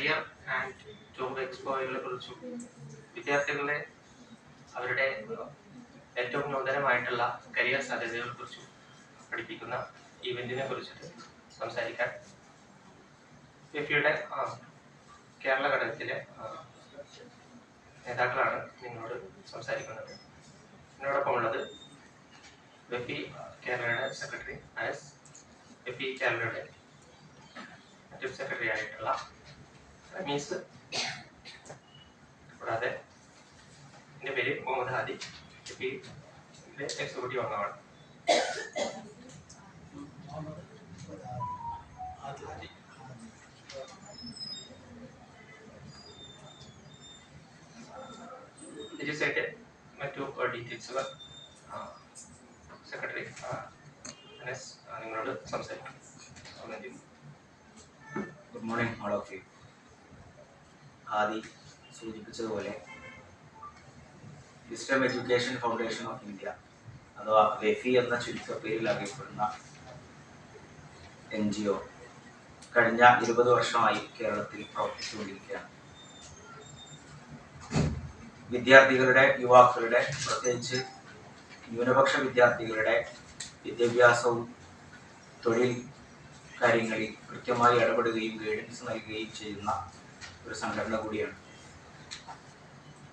Career and job എക്സ്പോകളെ കുറിച്ചും വിദ്യാർത്ഥികളെ അവരുടെ ഏറ്റവും നൂതനമായിട്ടുള്ള കരിയർ സാധ്യതകളെ കുറിച്ചും പഠിപ്പിക്കുന്ന ഈവെന്റിനെ കുറിച്ചിട്ട് സംസാരിക്കാൻ വെഫിയുടെ കേരള ഘടകത്തിലെ നേതാക്കളാണ് നിങ്ങളോട് സംസാരിക്കുന്നത്. എന്നോടൊപ്പം ഉള്ളത് വെഫി കേരളയുടെ സെക്രട്ടറി ആസ് വെഫി കേരളയുടെ ചീഫ് സെക്രട്ടറി ആയിട്ടുള്ള റമീസ്, കൂടാതെ എൻ്റെ പേര് മുഹമ്മദ് ഹാദി, വെഫിയുടെ എക്സിക്യൂട്ടീവ് അംഗമാണ്. രജിസ്റ്റേറ്റ് മറ്റു ഡീറ്റെയിൽസുകൾ സെക്രട്ടറി നിങ്ങളോട് സംസാരിക്കും. Good morning all of you. Adi സൂചിപ്പിച്ചതുപോലെ wisdom education foundation of India അഥവാ വെഫി എന്ന ചുരുക്കപ്പേരിൽ അറിയപ്പെടുന്ന NGO കഴിഞ്ഞ 20 വർഷമായി കേരളത്തിൽ പ്രവർത്തിച്ചുകൊണ്ടിരിക്കുകയാണ്. വിദ്യാർത്ഥികളുടെ, യുവാക്കളുടെ, പ്രത്യേകിച്ച് ന്യൂനപക്ഷ വിദ്യാർത്ഥികളുടെ വിദ്യാഭ്യാസവും തൊഴിൽ കാര്യങ്ങളിൽ കൃത്യമായി ഇടപെടുകയും ഗൈഡൻസ് നൽകുകയും ചെയ്യുന്ന ഒരു സംഘടന കൂടിയാണ്.